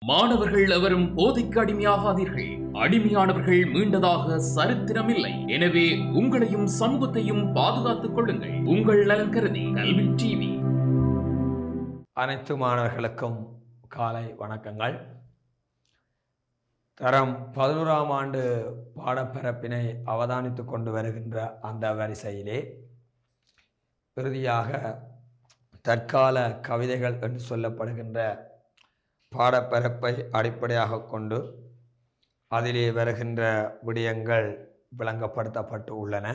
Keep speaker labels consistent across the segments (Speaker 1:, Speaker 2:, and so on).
Speaker 1: மாணவர்கள் எவரும் போதைக்கு அடிமையாகாதீர்கள். அடிமையானவர்கள் மீண்டதாக சரித்திரமில்லை. எனவே உங்களையும் சமூகத்தையும் பாதுகாத்துக் கொள்ளுங்கள். உங்கள் நலன் கருதி கல்வி டிவி.
Speaker 2: அனைத்து மாணவர்களுக்கும் காலை வணக்கங்கள். தரம் 11ஆம் ஆண்டு பாடப்பரப்பினை அவதானித்துக் கொண்டு வருகின்ற அந்த வரிசையிலே இறுதியாக தற்கால கவிதைகள் என்று சொல்லப்படுகின்ற பாடப்பரப்பை அடிப்படையாக கொண்டு அதிலே வருகின்ற விடயங்கள் விளங்கப்படுத்தப்பட்டு உள்ளன.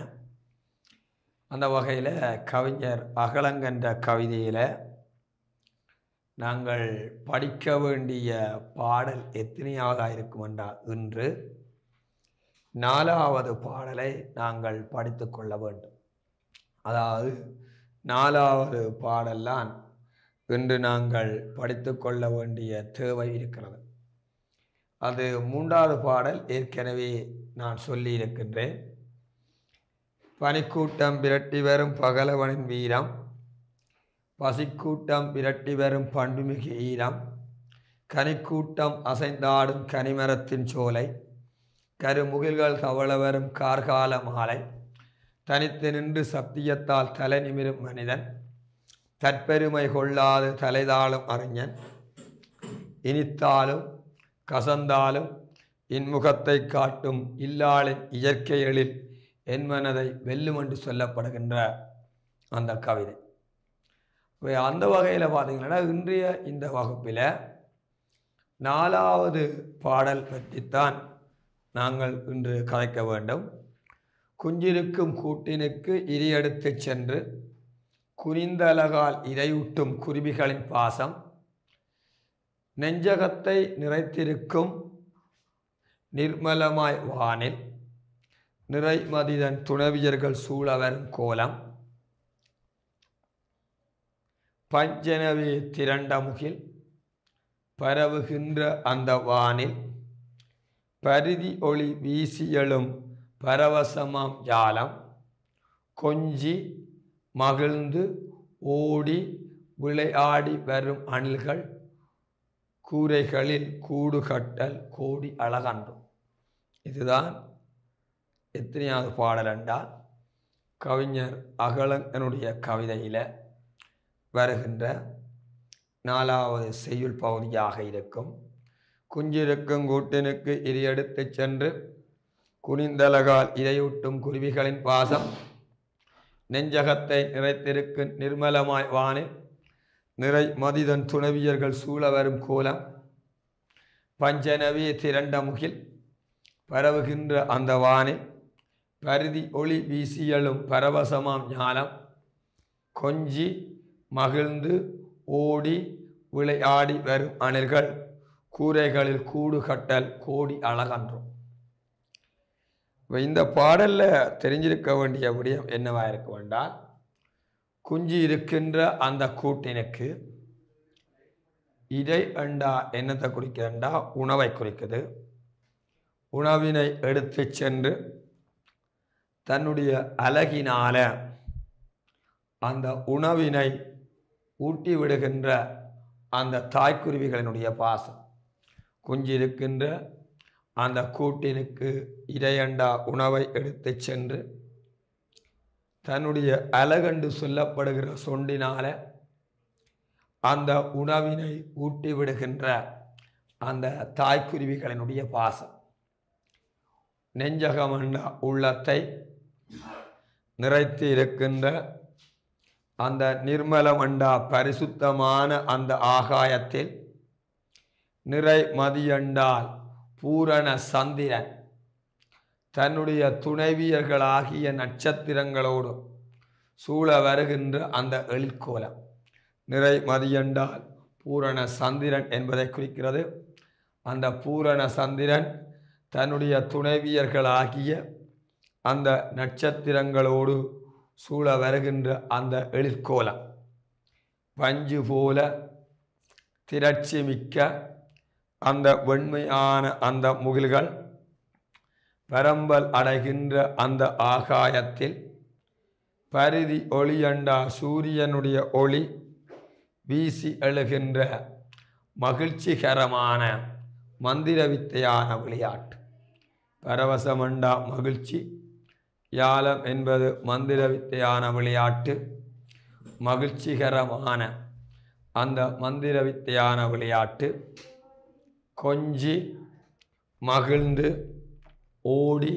Speaker 2: அந்த வகையில் கவிஞர் அகலங்கன்ற கவிதையில் நாங்கள் படிக்க வேண்டிய பாடல் எத்தனையாக இருக்கும் என்றால் இன்று 4வது பாடலை நாங்கள் படித்து கொள்ள வேண்டும். அதாவது 4வது பாடல்தான் இன்று நாங்கள் படித்து கொள்ள வேண்டிய தேவை இருக்கிறது. அது 3வது பாடல் ஏற்கனவே நான் சொல்லி இருக்கின்றேன். பனிக்கூட்டம் விரட்டி வரும் பகலவனின் வீரம், பசிக்கூட்டம் விரட்டி வரும் பண்டுமிகு ஈரம், கனிக்கூட்டம் அசைந்தாடும் கனிமரத்தின் சோலை, கருமுகில்கள் தவள வரும் கார்கால மாலை, தனித்து நின்று சத்தியத்தால் தலை நிமிரும் மனிதன், தற்பெருமை கொள்ளாது தலைதாளும் அறிஞன், இனித்தாலும் கசந்தாலும் இன்முகத்தை காட்டும் இல்லாளின் இயற்கை எழில் என் மனதை வெல்லும் என்று சொல்லப்படுகின்ற அந்த கவிதை. அந்த வகையில் பார்த்தீங்கன்னா இன்றைய இந்த வகுப்பில் 4வது பாடல் பற்றித்தான் நாங்கள் இன்று கதைக்க வேண்டும். குஞ்சிருக்கும் கூட்டினுக்கு இரி எடுத்து சென்று குறிந்தலகால் இரையூட்டும் குருவிகளின் பாசம், நெஞ்சகத்தை நிறைத்திருக்கும் நிர்மலமாய் வானில் நிறைமதிதன் துணவியர்கள் சூழவரும் கோலம், பஞ்சனவே திரண்ட முகில் பரவுகின்ற அந்த வானில் பரிதி ஒளி வீசியலும் பரவசமாம் ஜாலம், கொஞ்சி மகிழ்ந்து ஓடி விளையாடி வரும் அணில்கள் கூரைகளில் கூடு கட்டல் கோடி அழகன்றும். இதுதான் எத்தனையாவது பாடல் என்றால் கவிஞர் அகலங்கனுடைய கவிதையில் வருகின்ற 4வது செய்யுள் பகுதியாக இருக்கும். குஞ்சிருக்கும் கூட்டினுக்கு இரி எடுத்து சென்று குனிந்தலகால் இரையூட்டும் குருவிகளின் பாசம், நெஞ்சகத்தை நிறைத்திருக்கும் நிர்மலமாய் வானில் நிறை மதிதன் துணவியர்கள் சூழ வரும் கோலம், பஞ்சனவே திரண்ட முகில் பரவுகின்ற அந்த வானில் பரிதி ஒளி வீசியலும் பரவசமாம் ஞானம், கொஞ்சி மகிழ்ந்து ஓடி விளையாடி வரும் அணில்கள் கூரைகளில் கூடு கட்டல் கோடி அழகன்றும். இந்த பாடலில் தெரிஞ்சிருக்க வேண்டிய விடயம் என்னவா இருக்க வேண்டால், குஞ்சு இருக்கின்ற அந்த கூட்டினுக்கு இறை அண்டா என்னத்தை குறிக்கிறண்டா உணவை குறிக்குது. உணவினை எடுத்து சென்று தன்னுடைய அழகினால அந்த உணவினை ஊட்டி விடுகின்ற அந்த தாய்க்குருவிகளினுடைய பாசம், குஞ்சு இருக்கின்ற அந்த கூட்டினுக்கு இரையண்டா உணவை எடுத்து சென்று தன்னுடைய அழகண்டு சொல்லப்படுகிற சொண்டினால அந்த உணவினை ஊட்டி விடுகின்ற அந்த தாய்க்குருவிகளினுடைய பாசம், நெஞ்சகமண்டா உள்ளத்தை நிறைத்து இருக்கின்ற அந்த நிர்மலமண்டா பரிசுத்தமான அந்த ஆகாயத்தில் நிறை மதியண்டால் பூரண சந்திரன் தன்னுடைய துணைவியர்களாகிய நட்சத்திரங்களோடு சூழ வருகின்ற அந்த எழிற்கோலம், நிறை மதியண்டால் பூரண சந்திரன் என்பதை குறிக்கிறது. அந்த பூரண சந்திரன் தன்னுடைய துணைவியர்களாகிய அந்த நட்சத்திரங்களோடு சூழ வருகின்ற அந்த எழிற்கோலம், பஞ்சு போல திரட்சி மிக்க அந்த வெண்மையான அந்த முகில்கள் பரம்பல் அடைகின்ற அந்த ஆகாயத்தில் பரிதி ஒளியண்டா சூரியனுடைய ஒளி வீசி எழுகின்ற மகிழ்ச்சிகரமான மந்திர வித்தையான விளையாட்டு. பரவசமண்டா மகிழ்ச்சி, யாலம் என்பது மந்திர வித்தையான விளையாட்டு. மகிழ்ச்சிகரமான அந்த மந்திர வித்தையான விளையாட்டு. கொஞ்சி மகிழ்ந்து ஓடி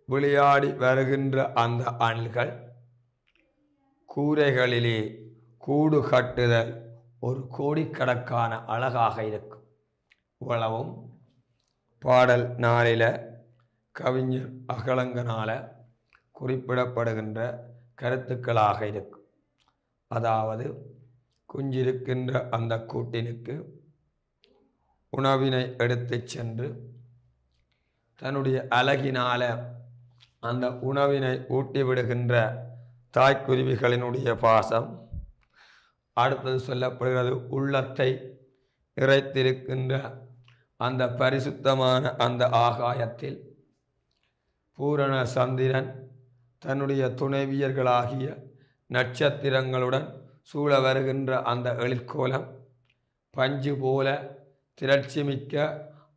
Speaker 2: விளையாடி வருகின்ற அந்த அணில்கள். கூரைகளிலே கூடு கட்டுதல் ஒரு கோடிக்கணக்கான அழகாக இருக்கும். இவ்வளவும் பாடல் நாளில் கவிஞர் அகலங்கனால் குறிப்பிடப்படுகின்ற கருத்துக்களாக இருக்கும். அதாவது குஞ்சிருக்கின்ற அந்த கூட்டினுக்கு உணவினை எடுத்து சென்று தன்னுடைய அழகினால அந்த உணவினை ஊட்டி விடுகின்ற தாய்க்குருவிகளினுடைய பாசம். அடுத்தது சொல்லப்படுகிறது உள்ளத்தை நிறைத்திருக்கின்ற அந்த பரிசுத்தமான அந்த ஆகாயத்தில் பூரண சந்திரன் தன்னுடைய துணைவியர்களாகிய நட்சத்திரங்களுடன் சூழ வருகின்ற அந்த எழிற்கோலம். பஞ்சு போல திரட்சி மிக்க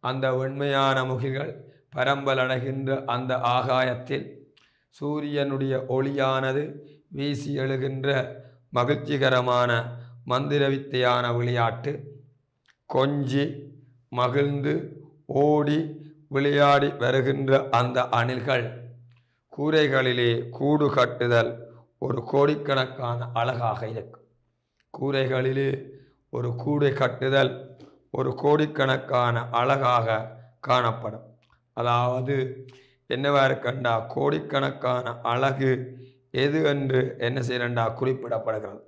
Speaker 2: அந்த வெண்மையான முகில்கள் பரம்பலடைகின்ற அந்த ஆகாயத்தில் சூரியனுடைய ஒளியானது வீசி எழுகின்ற மகிழ்ச்சிகரமான மந்திர வித்தையான விளையாட்டு. கொஞ்சி மகிழ்ந்து ஓடி விளையாடி வருகின்ற அந்த அணில்கள். கூரைகளிலே கூடு கட்டுதல் ஒரு கோடிக்கணக்கான அழகாக இருக்கும். கூரைகளிலே ஒரு கூடை கட்டுதல் ஒரு கோடிக்கணக்கான அழகாக காணப்படும். அதாவது என்னவா இருக்கண்டா, கோடிக்கணக்கான அழகு எது என்று என்ன செய்யண்டா குறிப்பிடப்படுகிறது.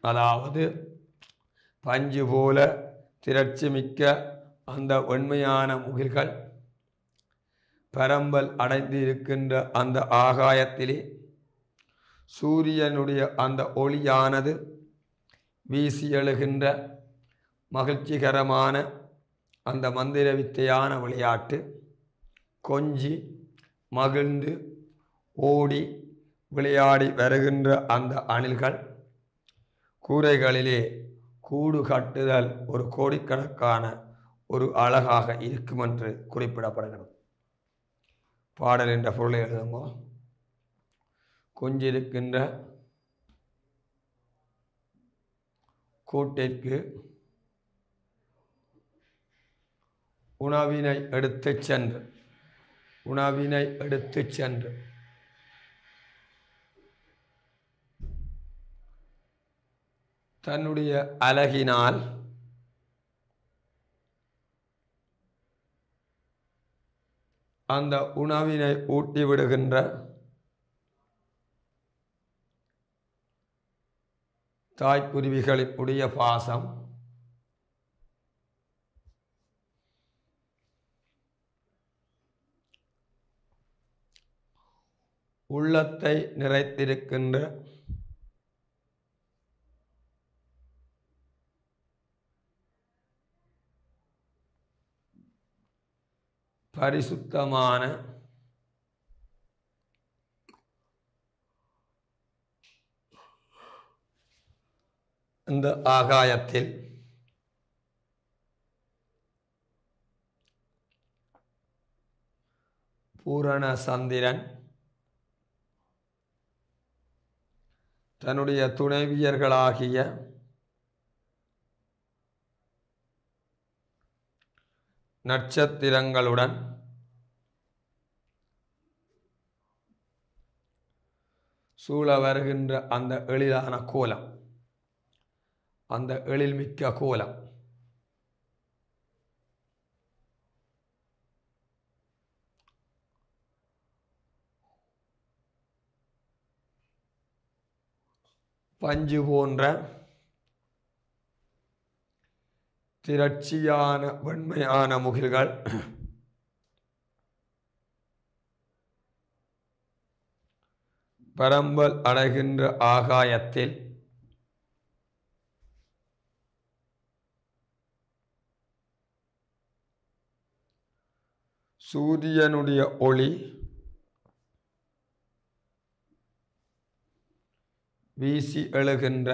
Speaker 2: அதாவது பஞ்சு போல திரட்சி மிக்க அந்த வெண்மையான முகில்கள் பரம்பல் அடைந்து இருக்கின்ற அந்த ஆகாயத்திலே சூரியனுடைய அந்த ஒளியானது வீசி எழுகின்ற மகிழ்ச்சிகரமான அந்த மந்திர வித்தையான விளையாட்டு. கொஞ்சி மகிழ்ந்து ஓடி விளையாடி வருகின்ற அந்த அணில்கள். கூரைகளிலே கூடு கட்டுதல் ஒரு கோடிக்கணக்கான ஒரு அழகாக இருக்கும் என்று குறிப்பிடப்படுகிறது. பாடல் என்ற பொருளை எழுதுங்கோ. கொஞ்சிருக்கின்ற கூட்டிற்கு உணவினை எடுத்து சென்று தன்னுடைய அழகினால் அந்த உணவினை ஊட்டி விடுகின்ற தாய்க்குருவிகளினுடைய பாசம். உள்ளத்தை நிறைத்திருக்கின்ற பரிசுத்தமான இந்த ஆகாயத்தில் பூரண சந்திரன் தன்னுடைய துணைவியர்களாகிய நட்சத்திரங்களுடன் சூழ வருகின்ற அந்த எழிலான கோலம், அந்த எழில்மிக்க கோலம். பஞ்சு போன்ற திரட்சியான வெண்மையான முகில்கள் பரம்பல் அடைகின்ற ஆகாயத்தில் சூரியனுடைய ஒளி வீசி எழுகின்ற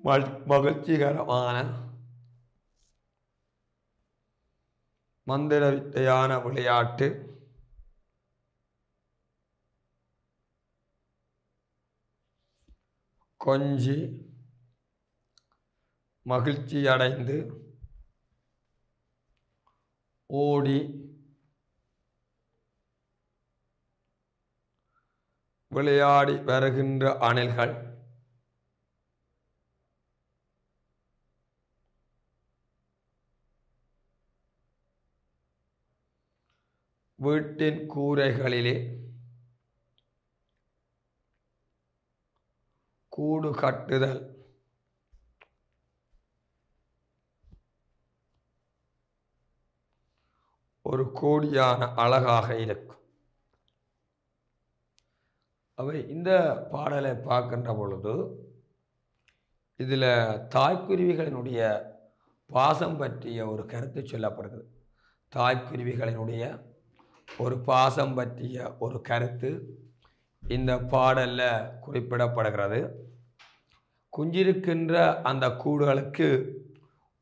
Speaker 2: மகிழ்ச்சிகரமான மந்திர வித்தையான விளையாட்டு கொஞ்சி மகிழ்ச்சியடைந்து ஓடி விளையாடி வருகின்ற அணில்கள் வீட்டின் கூரைகளிலே கூடு கட்டுதல் ஒரு கோடியான அழகாக இருக்கும். அவை இந்த பாடலை பார்க்கின்ற பொழுது இதில் தாய்க்குருவிகளினுடைய பாசம் பற்றிய ஒரு கருத்து சொல்லப்படுகிறது. தாய்க்குருவிகளினுடைய ஒரு பாசம் பற்றிய ஒரு கருத்து இந்த பாடலில் குறிப்பிடப்படுகிறது. குஞ்சிருக்கின்ற அந்த கூடுகளுக்கு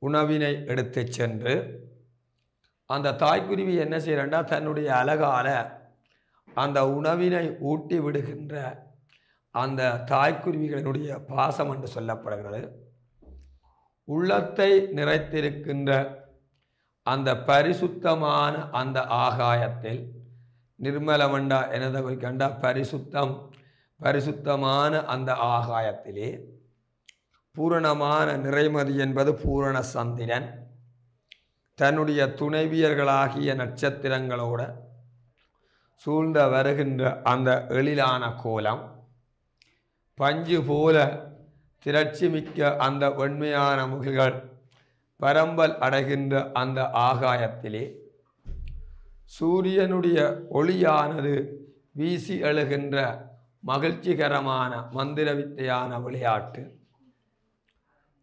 Speaker 2: உணவினை எடுத்து சென்று அந்த தாய்க்குருவி என்ன செய்யறா, தன்னுடைய அழகால அந்த உணவினை ஊட்டி விடுகின்ற அந்த தாய்க்குருவிகளினுடைய பாசம் என்று சொல்லப்படுகிறது. உள்ளத்தை நிறைத்திருக்கின்ற அந்த பரிசுத்தமான அந்த ஆகாயத்தில் நிர்மலமண்டா எனதை கண்டா பரிசுத்தமான அந்த ஆகாயத்திலே பூரணமான நிறைமதி என்பது பூரண சந்திரன் தன்னுடைய துணைவியர்களாகிய நட்சத்திரங்களோட சூழ்ந்த வருகின்ற அந்த எழிலான கோலம், பஞ்சு போல திரட்சி மிக்க அந்த வெண்மையான முகில்கள் பரம்பல் அடைகின்ற அந்த ஆகாயத்திலே சூரியனுடைய ஒளியானது வீசி எழுகின்ற மகிழ்ச்சிகரமான மந்திர வித்தையான விளையாட்டு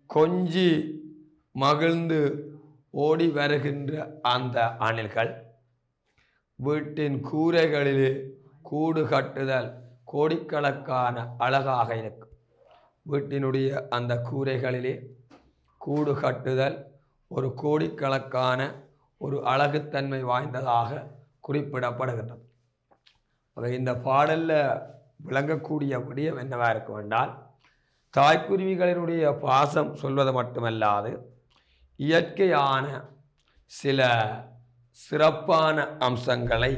Speaker 2: கொஞ்சி மகிழ்ந்து ஓடி வருகின்ற அந்த அணில்கள் வீட்டின் கூரைகளிலே கூடு கட்டுதல் கோடிக்கணக்கான அழகாக இருக்கும். வீட்டினுடைய அந்த கூரைகளிலே கூடு கட்டுதல் ஒரு கோடிக்கணக்கான ஒரு அழகுத்தன்மை வாய்ந்ததாக குறிப்பிடப்படுகின்றது. இந்த பாடலில் விளங்கக்கூடிய விடயம் என்னவா இருக்கும் என்றால், தாய்க்குருவிகளினுடைய பாசம் சொல்வது மட்டுமல்லாது இயற்கையான சில சிறப்பான அம்சங்களை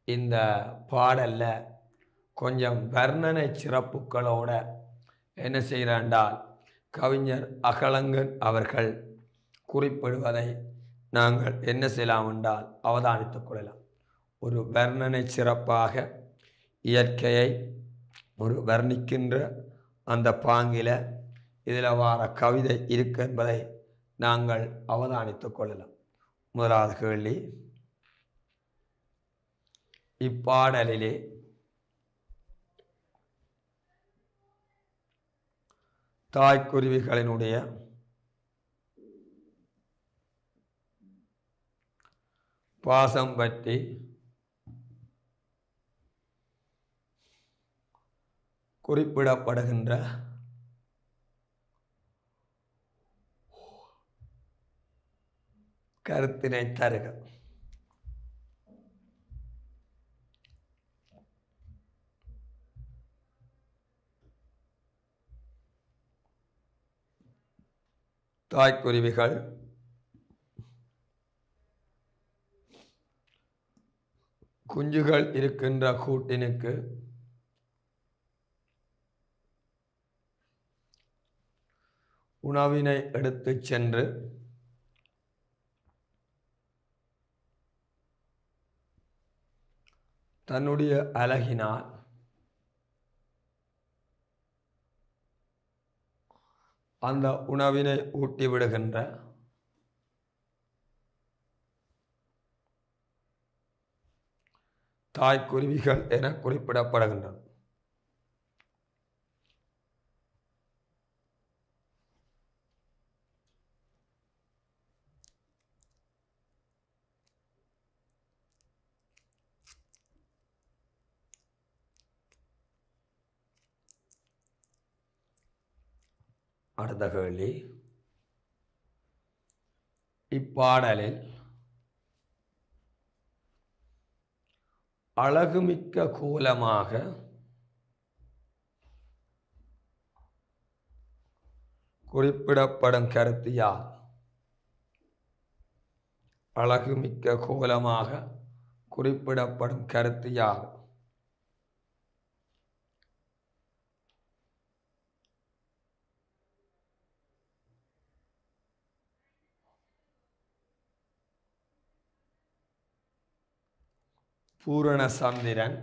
Speaker 2: இந்த பாடலில் கொஞ்சம் வர்ணனை சிறப்புகளோட என்ன செய்கிறாண்டால் கவிஞர் அகலங்கன் அவர்கள் குறிப்பிடுவதை நாங்கள் என்ன செய்யலாம் என்றால் அவதானித்துக் கொள்ளலாம். ஒரு வர்ணனை சிறப்பாக இயற்கையை ஒரு வர்ணிக்கின்ற அந்த பாங்கில இதில் வார கவிதை இருக்கு என்பதை நாங்கள் அவதானித்துக் கொள்ளலாம். முதலாவது கேள்வி, இப்பாடலிலே தாய்க்குருவிகளினுடைய பாசம் பற்றி குறிப்பிடப்படுகின்ற கருத்தினை தருக. தாய்க்குருவிகள் குஞ்சுகள் இருக்கின்ற கூட்டினுக்கு உணவினை எடுத்து சென்று தன்னுடைய அழகினால் அந்த உணவினை ஊட்டி விடுகின்ற தாய்க்குருவிகள் என குறிப்பிடப்படுகின்றன. அடுத்த கேள்வி, இப்பாடலில் அழகுமிக்க கோலமாக குறிப்பிடப்படும் கருத்து யார்? அழகுமிக்க கோலமாக குறிப்பிடப்படும் கருத்து யார்? பூரண சந்திரன்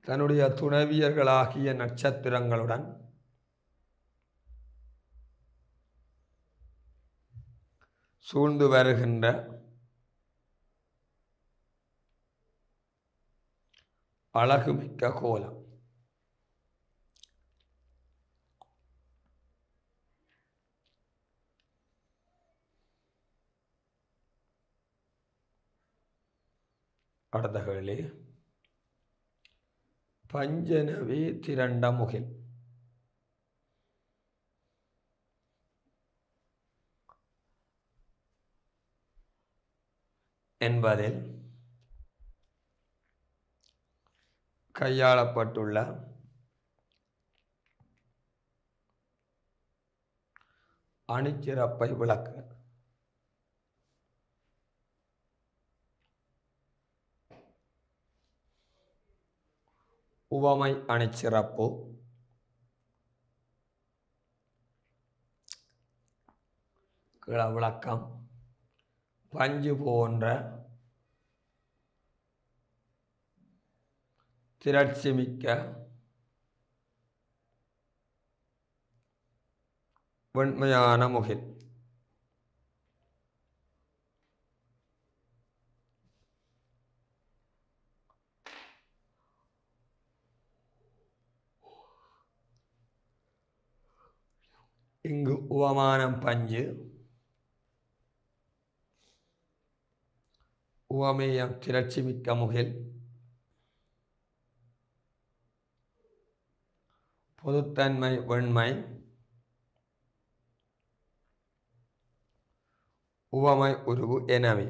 Speaker 2: தன்னுடைய துணைவியர்களாகிய நட்சத்திரங்களுடன் சூழ்ந்து வருகின்ற அழகுமிக்க கோலம். அடுத்த கேள்வி, பஞ்சனவி திரண்ட முகில் என்பதில் கையாளப்பட்டுள்ள அணிச்சிறப்பை விளக்குக. உவமை அணிச்சிறப்பு, விளக்கம், பஞ்சு போன்ற திரட்சிமிக்க வெண்மையான முகில். இங்கு உவமானம் பஞ்சு, உவமேயம் திரட்சிமிக்க முகில், பொதுத்தன்மை வெண்மை, உவமை உருவு எனவே.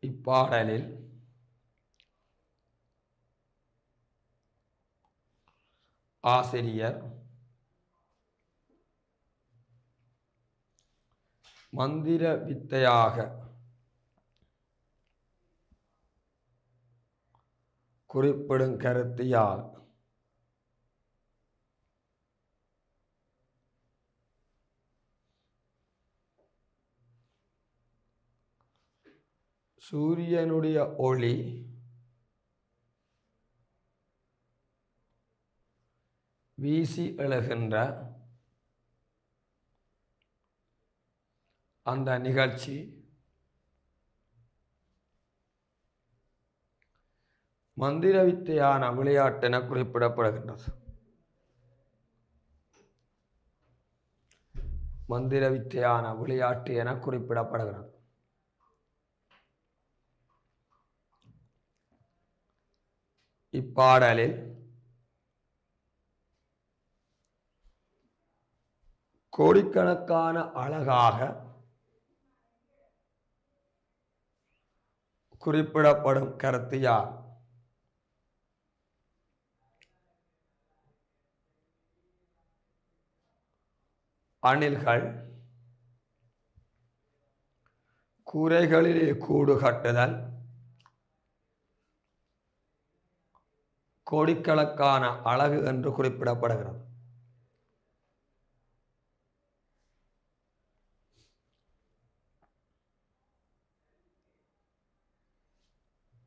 Speaker 2: இப்பாடலில் ஆசிரியர் மந்திர வித்தையாக குறிப்பிடும் கருத்து யார்? சூரியனுடைய ஒளி வீசி எழுகின்ற அந்த நிகழ்ச்சி மந்திர வித்தையான விளையாட்டு என குறிப்பிடப்படுகின்றது. மந்திர வித்தையான விளையாட்டு என குறிப்பிடப்படுகிறது. இப்பாடலில் கோடிக்கணக்கான அழகாக குறிப்பிடப்படும் கருத்து யார்? அணில்கள் கூரைகளிலே கூடு கட்டுதல் கோடிக்கணக்கான அழகு என்று குறிப்பிடப்படுகிறது.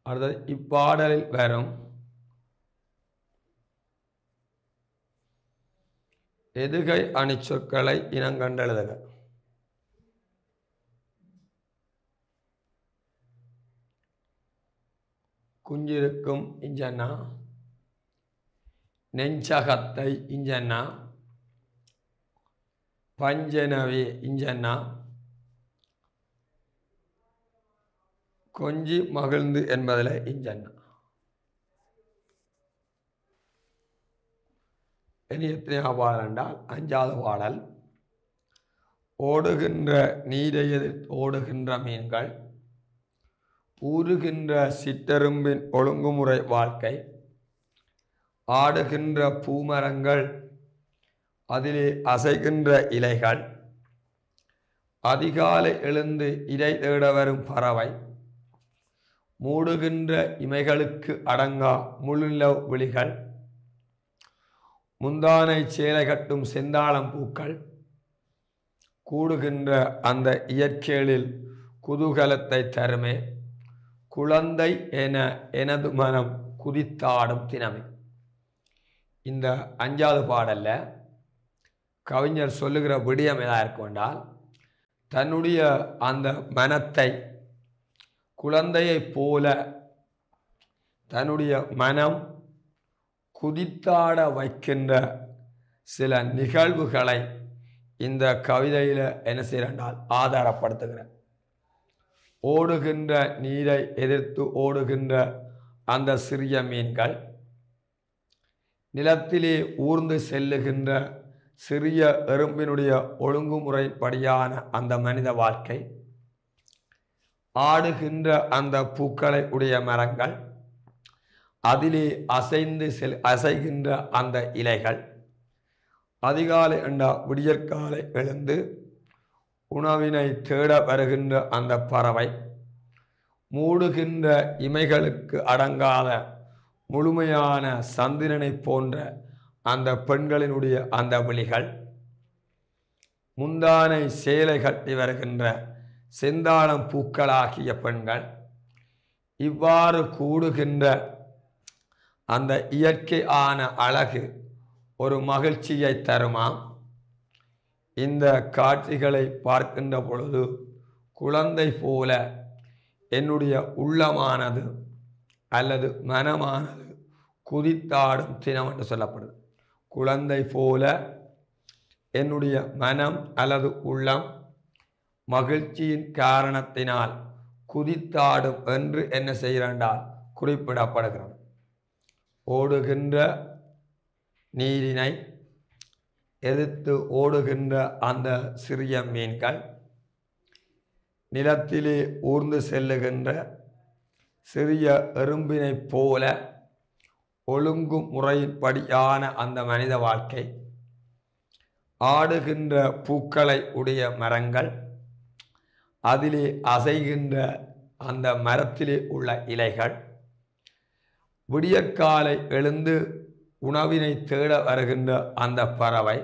Speaker 2: அடுத்தது, இப்பாடலில் வரும் எதுகை அணிச்சொற்களை இனங்கண்டெழுதுக. குஞ்சிருக்கும் இஞ்சன்னா, நெஞ்சகத்தை இஞ்சன்னா, பஞ்சனவே இஞ்சன்னா, கொஞ்சி மகிழ்ந்து என்பதில் இஞ்சன்னா இனி எத்தனையா பாடல் என்றால் 5வது பாடல். ஓடுகின்ற நீரை ஓடுகின்ற மீன்கள், ஊறுகின்ற சிற்றெரும்பின் ஒழுங்குமுறை வாழ்க்கை, ஆடுகின்ற பூமரங்கள், அதிலே அசைகின்ற இலைகள், அதிகாலை எழுந்து இரை தேட வரும் பறவை, மூடுகின்ற இமைகளுக்கு அடங்கா முழுநிலவு விழிகள், முந்தானை சேலை கட்டும் செந்தாளம் பூக்கள், கூடுகின்ற அந்த இயற்கைகளில் குதூகலத்தை தருமே, குழந்தை என எனது மனம் குதித்தாடும் தினமே. இந்த 5வது பாடல்ல கவிஞர் சொல்லுகிற விடயம் எதா இருக்கும் என்றால், தன்னுடைய அந்த மனத்தை குழந்தையைப் போல தன்னுடைய மனம் குதித்தாட வைக்கின்ற சில நிகழ்வுகளை இந்த கவிதையில் என்ன செய்கிறால் ஆதாரப்படுத்துகிறார். ஓடுகின்ற நீரை எதிர்த்து ஓடுகின்ற அந்த சிறிய மீன்கள், நிலத்திலே ஊர்ந்து செல்லுகின்ற சிறிய எறும்பினுடைய ஒழுங்குமுறைப்படியான அந்த மனித வாழ்க்கை, ஆடுகின்ற அந்த பூக்களை உடைய மரங்கள், அதிலே அசைகின்ற அந்த இலைகள், அதிகாலை விடியற்காலை எழுந்து உணவினை தேட வருகின்ற அந்த பறவை, மூடுகின்ற இமைகளுக்கு அடங்காத முழுமையான சந்திரனை போன்ற அந்த பெண்களினுடைய அந்த விழிகள், முந்தானை சேலை கட்டி வருகின்ற செந்தாளம் பூக்களாகிய பெண்கள், இவ்வாறு கூடுகின்ற அந்த இயற்கையான அழகு ஒரு மகிழ்ச்சியை தருமாம். இந்த காட்சிகளை பார்க்கின்ற பொழுது குழந்தை போல என்னுடைய உள்ளமானது அல்லது மனமானது குதித்தாடும் தினம் என்று சொல்லப்படுது. குழந்தை போல என்னுடைய மனம் அல்லது உள்ளம் மகிழ்ச்சியின் காரணத்தினால் குதித்தாடும் என்று என்ன செய்கிறாண்டால் குறிப்பிடப்படுகிறது. ஓடுகின்ற நீரினை எதிர்த்து ஓடுகின்ற அந்த சிறிய மீன்கள், நிலத்திலே ஊர்ந்து செல்லுகின்ற சிறிய எறும்பினைப் போல ஒழுங்கு முறையின்படியான அந்த மனித வாழ்க்கை, ஆடுகின்ற பூக்களை உடைய மரங்கள், அதிலே அசைகின்ற அந்த மரத்திலே உள்ள இலைகள், விடியற்காலை எழுந்து உணவினை தேட வருகின்ற அந்த பறவை,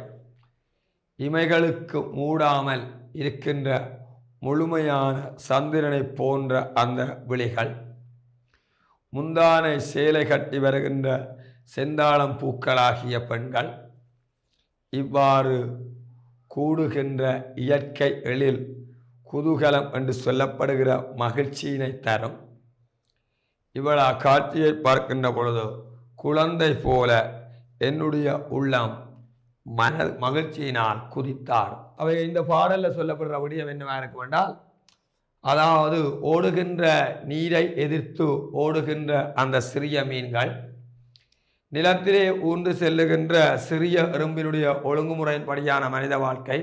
Speaker 2: இமைகளுக்கு மூடாமல் இருக்கின்ற முழுமையான சந்திரனை போன்ற அந்த விழிகள், முந்தானை சேலை கட்டி வருகின்ற செந்தாளம் பூக்களாகிய பெண்கள், இவ்வாறு கூடுகின்ற இயற்கை எழில் குதூகலம் என்று சொல்லப்படுகிற மகிழ்ச்சியினை தரும். இவள் காட்சியை பார்க்கின்ற பொழுது குழந்தை போல என்னுடைய உள்ளம் மகிழ்ச்சியினால் குதித்தார். அவை இந்த பாடலில் சொல்லப்படுற விடயம் என்னவா இருக்கும் என்றால், அதாவது ஓடுகின்ற நீரை எதிர்த்து ஓடுகின்ற அந்த சிறிய மீன்கள், நிலத்திலே ஊர்ந்து செல்லுகின்ற சிறிய எறும்பினுடைய ஒழுங்குமுறையின்படியான மனித வாழ்க்கை,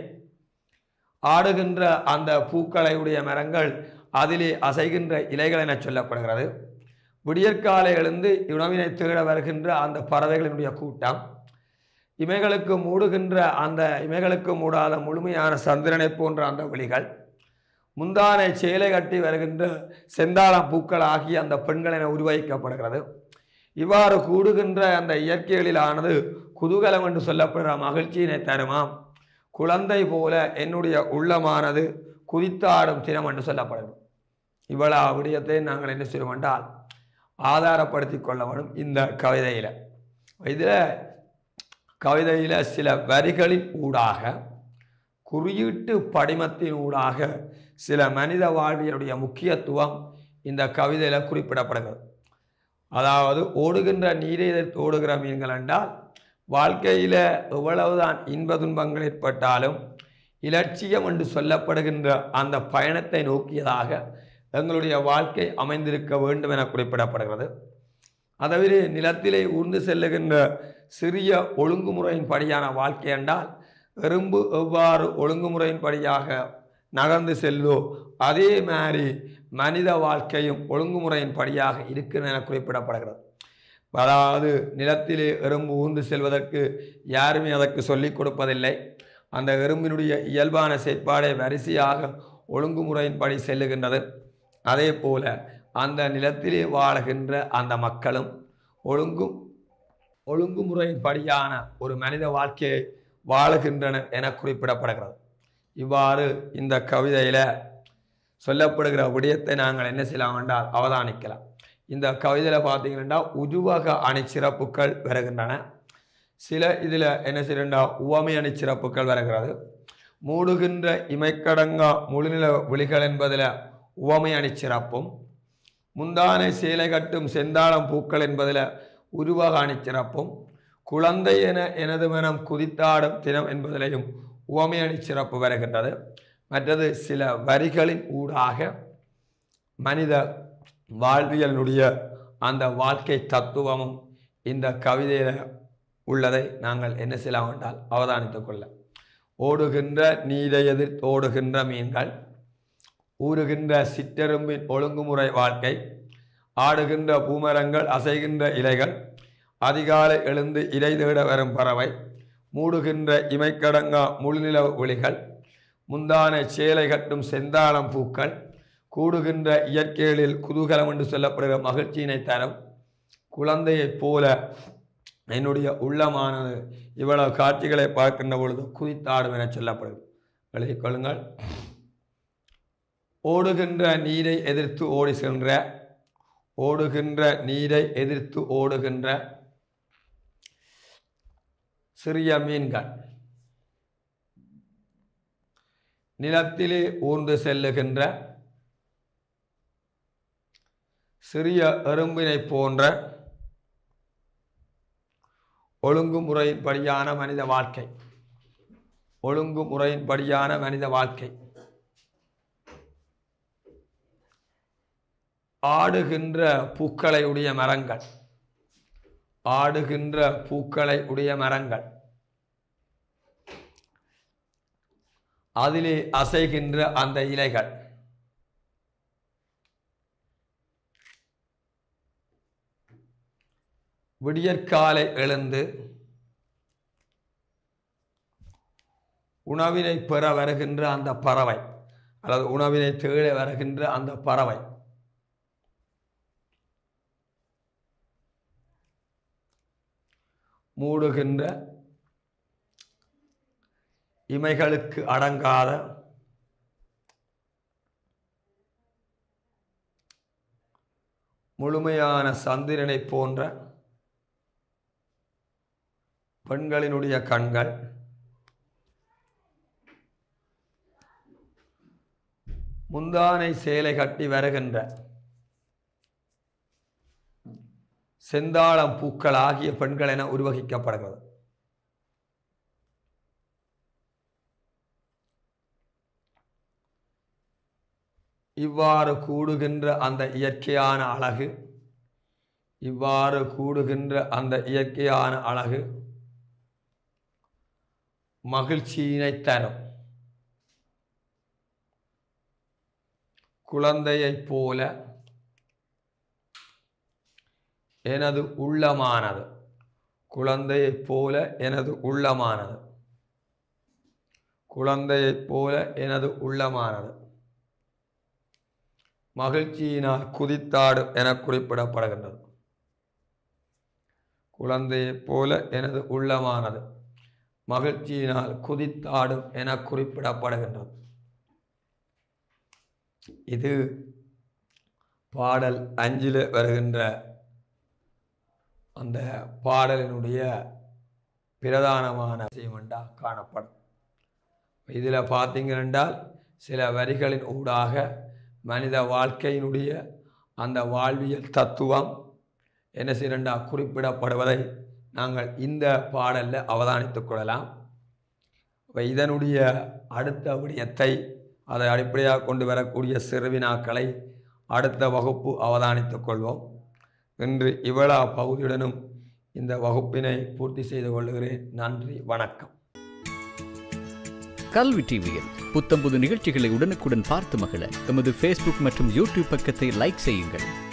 Speaker 2: ஆடுகின்ற அந்த பூக்களை உடைய மரங்கள், அதிலே அசைகின்ற இலைகள் என சொல்லப்படுகிறது. விடியற்காலை எழுந்து உணவினை தேட வருகின்ற அந்த பறவைகளினுடைய கூட்டம், இமைகளுக்கு மூடுகின்ற அந்த இமைகளுக்கு மூடாத முழுமையான சந்திரனை போன்ற அந்த விழிகள், முந்தானை சேலை கட்டி வருகின்ற செந்தாளம் பூக்கள் ஆகிய அந்த பெண்கள் என உருவகிக்கப்படுகிறது. இவ்வாறு கூடுகின்ற அந்த இயற்கைகளிலானது குதூகலம் என்று சொல்லப்படுகிற மகிழ்ச்சியினை தருமாம். குழந்தை போல என்னுடைய உள்ளமானது குதித்தாடும் தினம் என்று சொல்லப்படுகிறது. இவ்வளவு விடயத்தை நாங்கள் என்ன செய்வோம் என்றால் ஆதாரப்படுத்தி கொள்ள வேண்டும். இந்த கவிதையில் சில வரிகளின் ஊடாக, குறியீட்டு படிமத்தின் ஊடாக சில மனித வாழ்வியலுடைய முக்கியத்துவம் இந்த கவிதையில் குறிப்பிடப்படுகிறது. அதாவது ஓடுகின்ற நீரை ஓடுகிற மீன்கள் என்றால், வாழ்க்கையில் எவ்வளவுதான் இன்ப துன்பங்கள் ஏற்பட்டாலும் இலட்சியம் என்று சொல்லப்படுகின்ற அந்த பயணத்தை நோக்கியதாக எங்களுடைய வாழ்க்கை அமைந்திருக்க வேண்டும் என குறிப்பிடப்படுகிறது. அதவிர நிலத்திலே ஊர்ந்து செல்லுகின்ற சிறிய ஒழுங்குமுறையின் படியான வாழ்க்கை என்றால் எறும்பு எவ்வாறு ஒழுங்குமுறையின் படியாக நகர்ந்து செல்லோ அதே மாதிரி மனித வாழ்க்கையும் ஒழுங்குமுறையின் படியாக இருக்கிறது என குறிப்பிடப்படுகிறது. அதாவது நிலத்திலே எறும்பு ஊர்ந்து செல்வதற்கு யாருமே அதற்கு சொல்லிக் கொடுப்பதில்லை. அந்த எறும்பினுடைய இயல்பான செயற்பாடை வரிசையாக ஒழுங்குமுறையின்படி செல்லுகின்றது. அதே போல அந்த நிலத்திலே வாழுகின்ற அந்த மக்களும் ஒழுங்குமுறையின்படியான ஒரு மனித வாழ்க்கையை வாழுகின்றனர் என குறிப்பிடப்படுகிறது. இவ்வாறு இந்த கவிதையில் சொல்லப்படுகிற விடயத்தை நாங்கள் என்ன செய்யலாம் என்றால் அவதானிக்கலாம். இந்த கவிதையில் பார்த்தீங்கன்னா உருவக அணிச்சிறப்புகள் வருகின்றன. சில இதில் என்ன செய்யறா உவமை அணிச்சிறப்புகள் வருகிறது. மூடுகின்ற இமைக்கடங்கா முழுநில விழிகள் என்பதில் உவமை அணிச்சிறப்பும், முந்தானை சேலை கட்டும் செந்தாளம் பூக்கள் என்பதில் உருவக அணிச்சிறப்பும், குழந்தை என எனது மனம் குதித்தாடும் தினம் என்பதிலையும் உவமை அணிச்சிறப்பு வருகின்றது. மற்றது சில வரிகளின் ஊடாக மனித வாழ்வியலுடைய அந்த வாழ்க்கை தத்துவமும் இந்த கவிதையில் உள்ளதை நாங்கள் என்ன செய்யலாம் என்றால் அவதானித்துக் கொள்ள. ஓடுகின்ற நீரை எதிர்த்து ஓடுகின்ற மீன்கள், ஊறுகின்ற சிற்றெரும்பின் ஒழுங்குமுறை வாழ்க்கை, ஆடுகின்ற பூமரங்கள், அசைகின்ற இலைகள், அதிகாலை எழுந்து இலை தேட வரும் பறவை, மூடுகின்ற இமைக்கடங்கா முழுநில ஒளிகள், முந்தான சேலை கட்டும் செந்தாளம் பூக்கள், கூடுகின்ற இயற்கைகளில் குதூகலம் என்று சொல்லப்படுகிற மகிழ்ச்சியினை தரும் குழந்தையைப் போல என்னுடைய உள்ளமானது இவ்வளவு காட்சிகளை பார்க்கின்ற பொழுது குதித்தாடும் என சொல்லப்படுகிறது. எழுதிக் கொள்ளுங்கள். ஓடுகின்ற நீரை எதிர்த்து ஓடி சென்ற, ஓடுகின்ற நீரை எதிர்த்து ஓடுகின்ற சிறிய மீன்கள், நிலத்திலே ஊர்ந்து செல்லுகின்ற சிறிய எறும்பினை போன்ற ஒழுங்குமுறையின்படியான மனித வாழ்க்கை, ஒழுங்குமுறையின்படியான மனித வாழ்க்கை, ஆடுகின்ற பூக்களை உடைய மரங்கள், ஆடுகின்ற பூக்களை உடைய மரங்கள், அதிலே அசைகின்ற அந்த இலைகள், விடியற்காலை எழுந்து உணவினை பெற வருகின்ற அந்த பறவை அல்லது உணவினை தேட வருகின்ற அந்த பறவை, மூடுகின்ற இமைகளுக்கு அடங்காத முழுமையான சந்திரனை போன்ற பெண்களினுடைய கண்கள், முந்தானை சேலை கட்டி வருகின்ற செந்தாளம் பூக்கள் ஆகிய பெண்கள் என உருவகிக்கப்படுகிறது. இவ்வாறு கூடுகின்ற அந்த இயற்கையான அழகு, இவ்வாறு கூடுகின்ற அந்த இயற்கையான அழகு மகிழ்ச்சியினை தரும். குழந்தையைப் போல எனது உள்ளமானது, குழந்தையைப் போல எனது உள்ளமானது, குழந்தையைப் போல எனது உள்ளமானது மகிழ்ச்சியினால் குதித்தாடும் என குறிப்பிடப்படுகின்றது. குழந்தையைப் போல எனது உள்ளமானது மகிழ்ச்சியினால் குதித்தாடும் என குறிப்பிடப்படுகின்றது. இது பாடல் 5 வருகின்ற அந்த பாடலினுடைய பிரதானமான விஷயம் என்றால் காணப்படும். இதில் பார்த்தீங்கன்றால் சில வரிகளின் ஊடாக மனித வாழ்க்கையினுடைய அந்த வாழ்வியல் தத்துவம் என்ன செய்யண்டா குறிப்பிடப்படுவதை நாங்கள் இந்த பாடலில் அவதானித்துக் கொள்ளலாம். இதனுடைய அடுத்த விடயத்தை அதை அடிப்படையாக கொண்டு வரக்கூடிய சிறுவினாக்களை அடுத்த வகுப்பு அவதானித்துக் கொள்வோம். இன்று இவ்வளவு பகுதியுடனும் இந்த வகுப்பினை பூர்த்தி செய்து கொள்கிறேன். நன்றி, வணக்கம்.
Speaker 3: கல்வி டிவியில் புத்தம்புது நிகழ்ச்சிகளை உடனுக்குடன் பார்த்து மகிழ எமது ஃபேஸ்புக் மற்றும் யூடியூப் பக்கத்தை லைக் செய்யுங்கள்.